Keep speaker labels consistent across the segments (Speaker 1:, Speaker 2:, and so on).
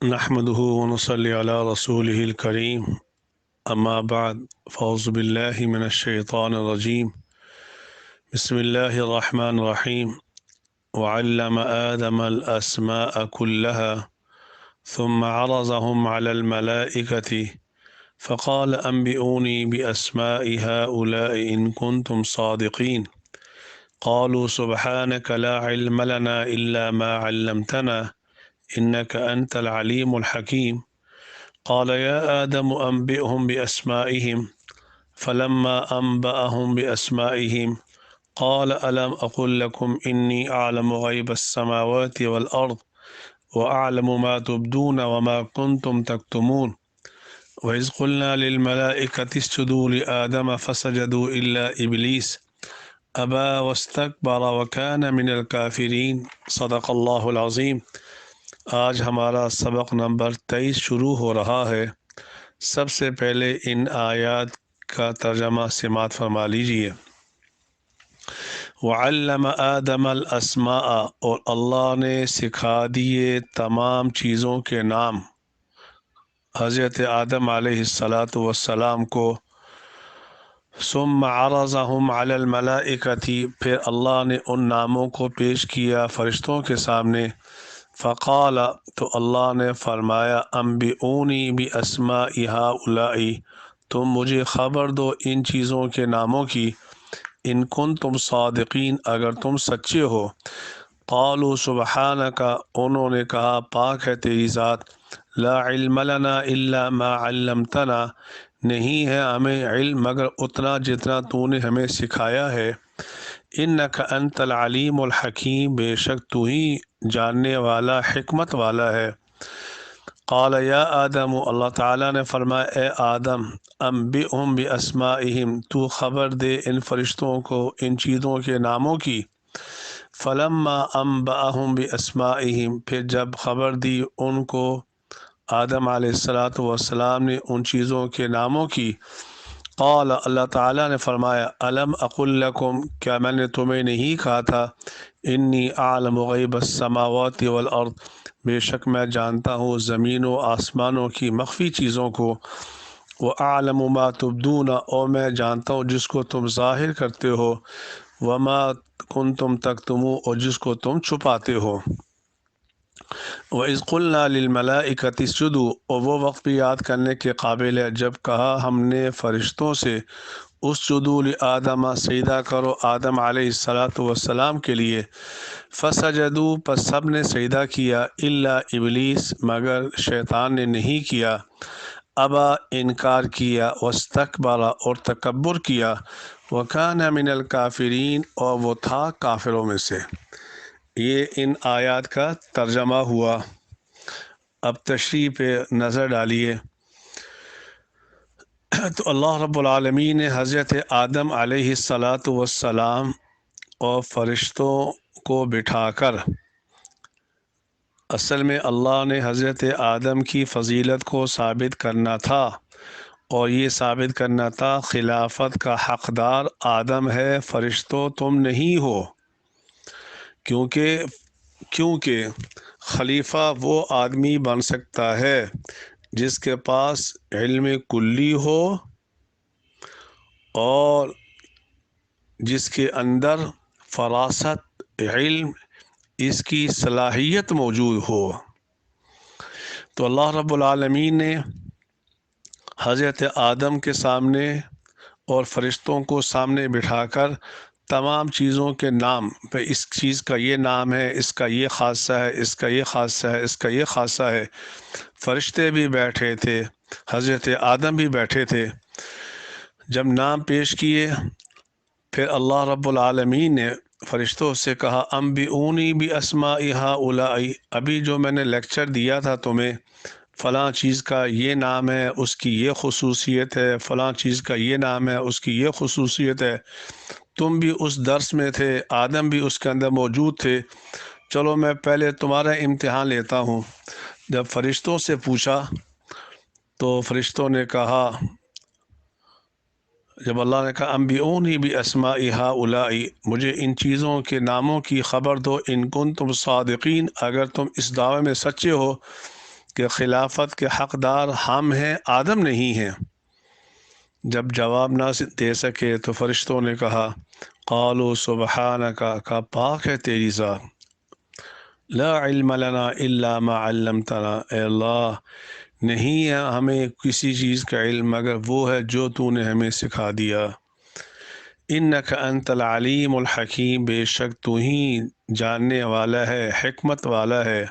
Speaker 1: نحمده ونصلي على رسوله الكريم أما بعد فأعوذ بالله من الشيطان الرجيم بسم الله الرحمن الرحيم وعلم آدم الأسماء كلها ثم عرضهم على الملائكة فقال أنبئوني بأسماء هؤلاء إن كنتم صادقين قالوا سبحانك لا علم لنا إلا ما علمتنا إنك أنت العليم الحكيم قال يا آدم أنبئهم بأسمائهم فلما أنبأهم بأسمائهم قال ألم أقل لكم إني أعلم غيب السماوات والأرض وأعلم ما تبدون وما كنتم تكتمون وإذ قلنا للملائكة اسجدوا لآدم فسجدوا إلا إبليس أبى واستكبر وكان من الكافرين صدق اللہ العظیم۔ آج ہمارا سبق نمبر 23 شروع ہو رہا ہے۔ سب سے پہلے ان آیات کا ترجمہ سماعت فرما لیجیے۔ وعلم آدم الاسماء، اور اللہ نے سکھا دیے تمام چیزوں کے نام حضرت آدم علیہ السلام کو۔ ثم عرضهم على الملائکۃ، پھر اللہ نے ان ناموں کو پیش کیا فرشتوں کے سامنے۔ فقال، تو اللہ نے فرمایا، انبئونی باسماء ہؤلاء، تم مجھے خبر دو ان چیزوں کے ناموں کی، ان کنتم صادقین، اگر تم سچے ہو۔ قالوا سبحانک، انہوں نے کہا پاک ہے تیری ذات، لا علم لنا الا ما علمتنا، نہیں ہے ہمیں علم مگر اتنا جتنا تو نے ہمیں سکھایا ہے۔ انک انت العلیم الحکیم، بے شک تو ہی جاننے والا حکمت والا ہے۔ قال یا آدم، اللہ تعالیٰ نے فرمایا اے آدم، انبئہم باسمائہم، تو خبر دے ان فرشتوں کو ان چیزوں کے ناموں کی۔ فلما انبأہم باسمائہم، پھر جب خبر دی ان کو آدم علیہ السلام نے ان چیزوں کے ناموں کی، قال، اللہ تعالیٰ نے فرمایا، الم اقل لکم، کیا میں نے تمہیں نہیں کہا تھا، انی اعلم غیب السماوات والارض، بے شک میں جانتا ہوں زمین و آسمانوں کی مخفی چیزوں کو، واعلم ما تبدون، اور میں جانتا ہوں جس کو تم ظاہر کرتے ہو، وما کنتم تکتمون، اور جس کو تم چھپاتے ہو۔ وَإِذْ قُلْنَا لِلْمَلَائِكَةِ اسْجُدُوا، اور وہ وقت بھی یاد کرنے کے قابل ہے جب کہا ہم نے فرشتوں سے، اسجدوا لآدم، سجدہ کرو آدم علیہ السلام کے لیے۔ فسجدوا، پس سب نے سجدہ کیا، الا ابلیس، مگر شیطان نے نہیں کیا۔ ابا، انکار کیا، واستکبر، اور تکبر کیا، وکان من الکافرین، اور وہ تھا کافروں میں سے۔ یہ ان آیات کا ترجمہ ہوا۔ اب تشریح پہ نظر ڈالیے تو اللہ رب العالمین نے حضرت آدم علیہ السلام اور فرشتوں کو بٹھا کر، اصل میں اللہ نے حضرت آدم کی فضیلت کو ثابت کرنا تھا، اور یہ ثابت کرنا تھا خلافت کا حقدار آدم ہے، فرشتوں تم نہیں ہو، کیونکہ خلیفہ وہ آدمی بن سکتا ہے جس کے پاس علم کلی ہو اور جس کے اندر فراست علم، اس کی صلاحیت موجود ہو۔ تو اللہ رب العالمین نے حضرت آدم کے سامنے اور فرشتوں کو سامنے بٹھا کر تمام چیزوں کے نام، اس چیز کا یہ نام ہے، اس کا یہ خاصہ ہے، اس کا یہ خاصہ ہے، اس کا یہ خاصہ ہے۔ فرشتے بھی بیٹھے تھے، حضرت آدم بھی بیٹھے تھے۔ جب نام پیش کیے، پھر اللہ رب العالمین نے فرشتوں سے کہا، انبئونی باسماء ہؤلاء، ابھی جو میں نے لیکچر دیا تھا تمہیں، فلاں چیز کا یہ نام ہے، اس کی یہ خصوصیت ہے، فلاں چیز کا یہ نام ہے، اس کی یہ خصوصیت ہے، تم بھی اس درس میں تھے، آدم بھی اس کے اندر موجود تھے، چلو میں پہلے تمہارا امتحان لیتا ہوں۔ جب فرشتوں سے پوچھا تو فرشتوں نے کہا، جب اللہ نے کہا انبئونی باسماء ہؤلاء، مجھے ان چیزوں کے ناموں کی خبر دو، ان کنتم صادقین، اگر تم اس دعوے میں سچے ہو کہ خلافت کے حقدار ہم ہیں، آدم نہیں ہیں۔ جب جواب نہ دے سکے تو فرشتوں نے کہا قالوا سبحانک، کا پاک ہے تیری ذات، لا علم لنا الا ما علمتنا، اے اللہ نہیں ہے ہمیں کسی چیز کا علم مگر وہ ہے جو تو نے ہمیں سکھا دیا۔ انک انت العلیم الحکیم، بے شک تو ہی جاننے والا ہے، حکمت والا ہے۔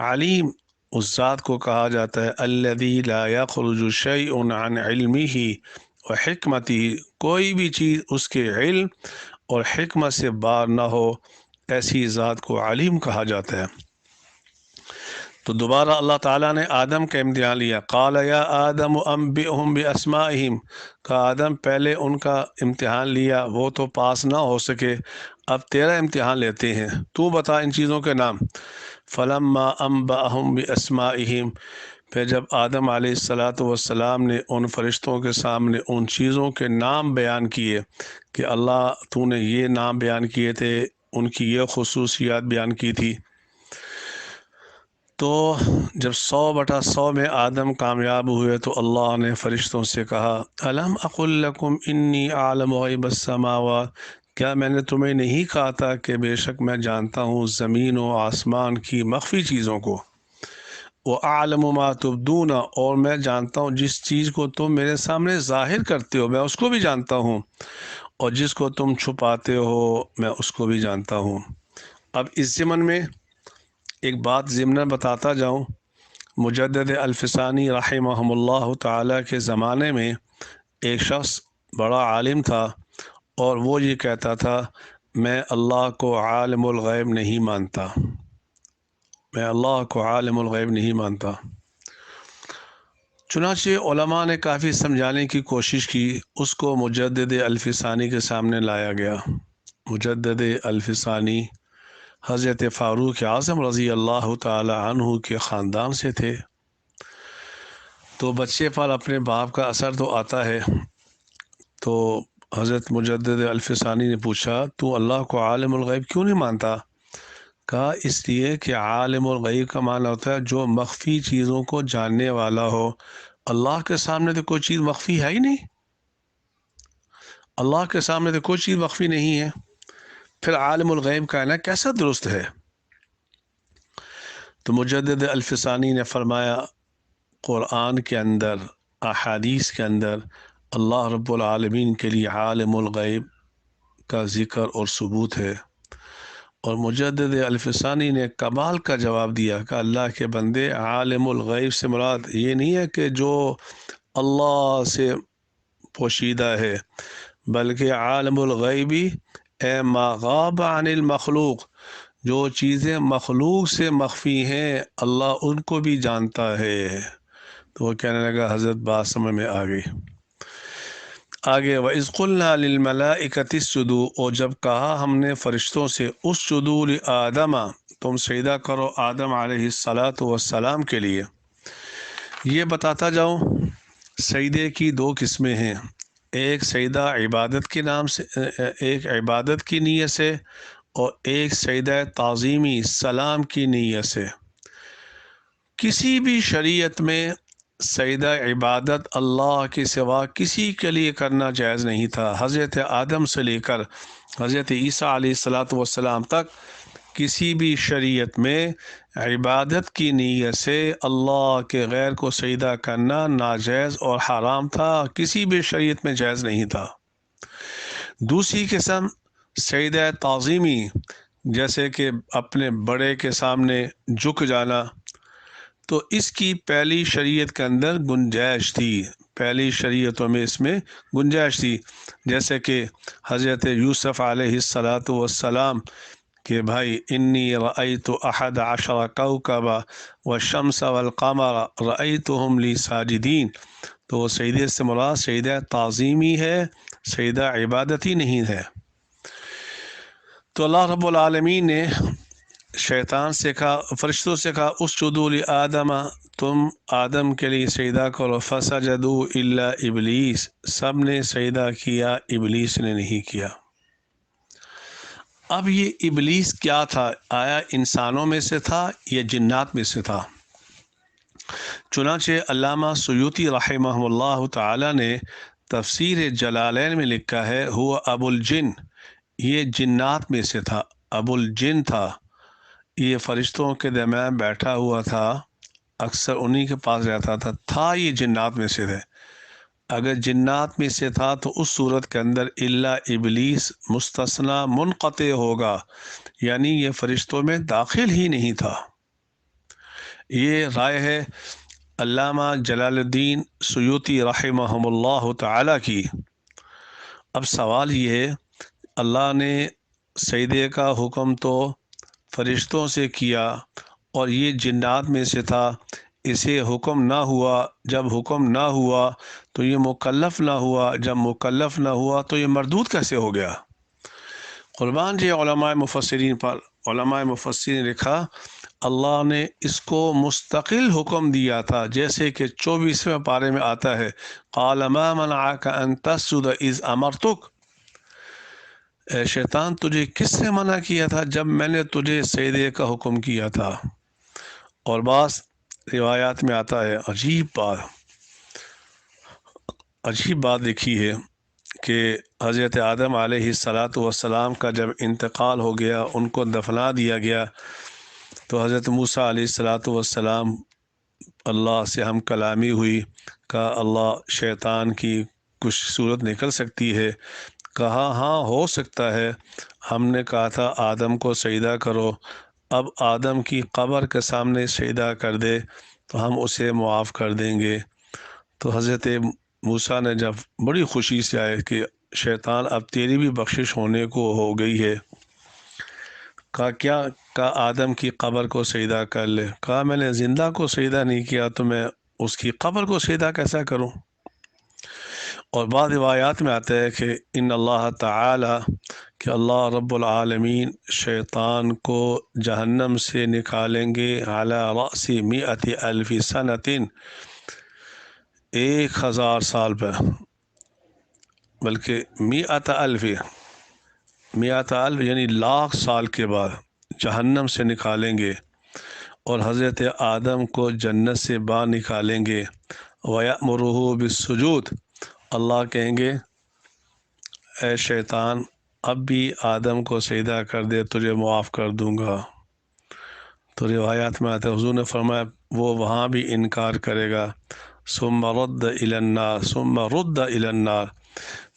Speaker 1: علیم اس ذات کو کہا جاتا ہے الذی لا یخرج شیء عن علمہ و حکمتہ، کوئی بھی چیز اس کے علم اور حکمت سے باہر نہ ہو، ایسی ذات کو علیم کہا جاتا ہے۔ تو دوبارہ اللہ تعالیٰ نے آدم کا امتحان لیا، قال یا آدم انبئہم باسمائہم، کہا آدم پہلے ان کا امتحان لیا، وہ تو پاس نہ ہو سکے، اب تیرا امتحان لیتے ہیں، تو بتا ان چیزوں کے نام۔ فلما انبأہم باسمائہم، پھر جب آدم علیہ السلام نے ان فرشتوں کے سامنے ان چیزوں کے نام بیان کیے کہ اللہ تو نے یہ نام بیان کیے تھے، ان کی یہ خصوصیات بیان کی تھی، تو جب 100/100 میں آدم کامیاب ہوئے تو اللہ نے فرشتوں سے کہا الم اقل لکم انی اعلم غیب السماوات، کیا میں نے تمہیں نہیں کہا تھا کہ بے شک میں جانتا ہوں زمین و آسمان کی مخفی چیزوں کو، وَأَعْلَمُ مَا تُبْدُونَ، اور میں جانتا ہوں جس چیز کو تم میرے سامنے ظاہر کرتے ہو میں اس کو بھی جانتا ہوں، اور جس کو تم چھپاتے ہو میں اس کو بھی جانتا ہوں۔ اب اس ضمن میں ایک بات ضمن بتاتا جاؤں، مجدد الفسانی رحمہ اللہ تعالیٰ کے زمانے میں ایک شخص بڑا عالم تھا، اور وہ یہ کہتا تھا میں اللہ کو عالم الغیب نہیں مانتا، میں اللہ کو عالم الغیب نہیں مانتا۔ چنانچہ علماء نے کافی سمجھانے کی کوشش کی، اس کو مجدد الفسانی کے سامنے لایا گیا۔ مجدد الفسانی حضرت فاروق اعظم رضی اللہ تعالی عنہ کے خاندان سے تھے، تو بچے پر اپنے باپ کا اثر تو آتا ہے۔ تو حضرت مجدد الفسانی نے پوچھا تو اللہ کو عالم الغیب کیوں نہیں مانتا؟ کہا اس لیے کہ عالم الغیب کا معنی ہوتا ہے جو مخفی چیزوں کو جاننے والا ہو، اللہ کے سامنے تو کوئی چیز مخفی ہے ہی نہیں، اللہ کے سامنے تو کوئی چیز مخفی نہیں ہے، پھر عالم الغیب کہنا کیسا درست ہے؟ تو مجدد الفسانی نے فرمایا قرآن کے اندر، احادیث کے اندر اللہ رب العالمین کے لیے عالم الغیب کا ذکر اور ثبوت ہے، اور مجدد الفسانی نے کمال کا جواب دیا کہ اللہ کے بندے عالم الغیب سے مراد یہ نہیں ہے کہ جو اللہ سے پوشیدہ ہے، بلکہ عالم الغیبی اے ما غاب عن المخلوق، جو چیزیں مخلوق سے مخفی ہیں اللہ ان کو بھی جانتا ہے۔ تو وہ کہنے لگا حضرت بات سمجھ میں آ گئی۔ آگے وَإِذْ قُلْنَا لِلْمَلَائِكَةِ اسْجُدُوا، اور جب کہا ہم نے فرشتوں سے اسجدوا لآدم، تم سجدہ کرو آدم علیہ السلام کے لیے۔ یہ بتاتا جاؤں سجدے کی دو قسمیں ہیں، ایک سجدہ عبادت کے نام سے، ایک عبادت کی نیت سے، اور ایک سجدہ تعظیمی سلام کی نیت سے۔ کسی بھی شریعت میں سجدہ عبادت اللہ کے سوا کسی کے لیے کرنا جائز نہیں تھا۔ حضرت آدم سے لے کر حضرت عیسیٰ علیہ السلام تک کسی بھی شریعت میں عبادت کی نیت سے اللہ کے غیر کو سجدہ کرنا ناجائز اور حرام تھا، کسی بھی شریعت میں جائز نہیں تھا۔ دوسری قسم سجدہ تعظیمی، جیسے کہ اپنے بڑے کے سامنے جھک جانا، تو اس کی پہلی شریعت کے اندر گنجائش تھی، پہلی شریعتوں میں اس میں گنجائش تھی، جیسے کہ حضرت یوسف علیہ السلام کہ بھائی انی رأیت 11 کوکبا والشمس والقمر رأیتهم لی ساجدین، تو سجدے سے مراد سجدہ تعظیمی ہے، سجدہ عبادتی نہیں ہے۔ تو اللہ رب العالمین نے شیطان سے کہا، فرشتوں سے کہا اسجدوا لآدم، تم آدم کے لیے سجدہ کرو، فسجدوا الا ابلیس، سب نے سجدہ کیا ابلیس نے نہیں کیا۔ اب یہ ابلیس کیا تھا؟ آیا انسانوں میں سے تھا یا جنات میں سے تھا؟ چنانچہ علامہ سیوطی رحمہ اللہ تعالی نے تفسیر جلالین میں لکھا ہے، ہوا ابو الجن، یہ جنات میں سے تھا، ابو الجن تھا، یہ فرشتوں کے درمیان بیٹھا ہوا تھا، اکثر انہی کے پاس رہتا تھا یہ جنات میں سے تھے۔ اگر جنات میں سے تھا تو اس صورت کے اندر الا ابلیس مستثنی منقطع ہوگا، یعنی یہ فرشتوں میں داخل ہی نہیں تھا۔ یہ رائے ہے علامہ جلال الدین سیوطی رحمہ اللہ تعالی کی۔ اب سوال یہ ہے، اللہ نے سجدے کا حکم تو فرشتوں سے کیا اور یہ جنات میں سے تھا، اسے حکم نہ ہوا، جب حکم نہ ہوا تو یہ مکلف نہ ہوا، جب مکلف نہ ہوا تو یہ مردود کیسے ہو گیا؟ قربان جی علماء مفسرین پر، علماء مفسرین نے لکھا اللہ نے اس کو مستقل حکم دیا تھا، جیسے کہ 24ویں پارے میں آتا ہے، قال ما منعک ان تسجد اذ امرتک، اے شیطان تجھے کس نے منع کیا تھا جب میں نے تجھے سجدے کا حکم کیا تھا۔ اور بعض روایات میں آتا ہے، عجیب بات لکھی ہے کہ حضرت آدم علیہ السلام کا جب انتقال ہو گیا، ان کو دفنا دیا گیا، تو حضرت موسیٰ علیہ السلام اللہ سے ہم کلامی ہوئی، کہا اللہ شیطان کی کچھ صورت نکل سکتی ہے؟ کہا ہاں ہو سکتا ہے، ہم نے کہا تھا آدم کو سجدہ کرو، اب آدم کی قبر کے سامنے سجدہ کر دے تو ہم اسے معاف کر دیں گے۔ تو حضرت موسیٰ نے جب بڑی خوشی سے آئے کہ شیطان اب تیری بھی بخشش ہونے کو ہو گئی ہے، کہا کیا؟ کہا آدم کی قبر کو سجدہ کر لے۔ کہا میں نے زندہ کو سجدہ نہیں کیا تو میں اس کی قبر کو سجدہ کیسا کروں؟ اور بعض روایات میں آتا ہے کہ ان اللہ تعالی، کہ اللہ رب العالمین شیطان کو جہنم سے نکالیں گے علی رأس 100,000 سنۃ، 1000 سال پر، بلکہ 100,000 یعنی لاکھ سال کے بعد جہنم سے نکالیں گے، اور حضرت آدم کو جنت سے باہر نکالیں گے، وَيَأْمُرُهُ بِالسُّجُودِ، اللہ کہیں گے اے شیطان اب بھی آدم کو سجدہ کر دے، تجھے معاف کر دوں گا۔ تو روایات میں آتا ہے حضور نے فرمایا وہ وہاں بھی انکار کرے گا، ثم رد الی النار، ثم رد الی النار،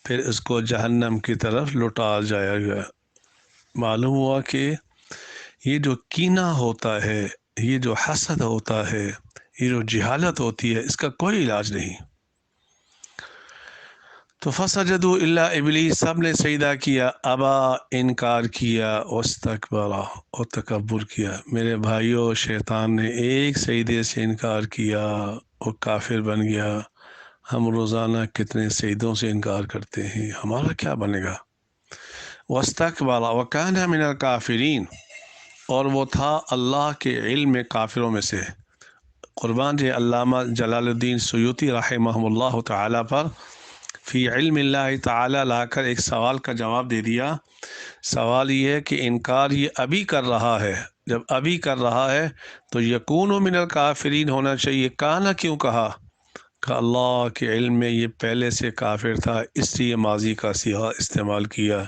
Speaker 1: پھر اس کو جہنم کی طرف لوٹا جائے گا۔ معلوم ہوا کہ یہ جو کینہ ہوتا ہے، یہ جو حسد ہوتا ہے، یہ جو جہالت ہوتی ہے، اس کا کوئی علاج نہیں۔ تو فسجدوا الا ابلیس، سب نے سجدہ کیا، ابا انکار کیا، واستکبر اور تکبر کیا۔ میرے بھائیوں شیطان نے ایک سجدے سے انکار کیا اور کافر بن گیا۔ ہم روزانہ کتنے سجدوں سے انکار کرتے ہیں، ہمارا کیا بنے گا؟ واستکبر وکان من الکافرین، اور وہ تھا اللہ کے علم میں کافروں میں سے۔ قربان جی علامہ جلال الدین سیوطی رحمہ اللہ تعالی پر فی علم اللہ تعالی لا کر ایک سوال کا جواب دے دیا۔ سوال یہ ہے کہ انکار یہ ابھی کر رہا ہے، جب ابھی کر رہا ہے تو یکون من الکافرین ہونا چاہیے، کہنا کیوں کہا؟ کہ اللہ کے علم میں یہ پہلے سے کافر تھا، اس لیے ماضی کا صیغہ استعمال کیا۔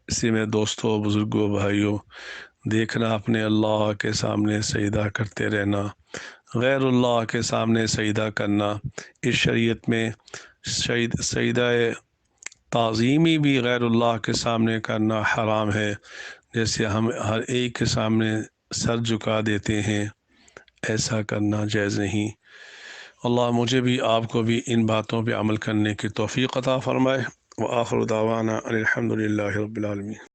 Speaker 1: اسی میں دوستوں، بزرگوں، بھائیوں، دیکھنا اپنے اللہ کے سامنے سجدہ کرتے رہنا، غیر اللہ کے سامنے سجدہ کرنا، اس شریعت میں سجدہ تعظیمی بھی غیر اللہ کے سامنے کرنا حرام ہے، جیسے ہم ہر ایک کے سامنے سر جھکا دیتے ہیں، ایسا کرنا جائز نہیں۔ اللہ مجھے بھی آپ کو بھی ان باتوں پہ عمل کرنے کی توفیق عطا فرمائے۔ وآخر دعوانا الحمد للہ رب العالمین۔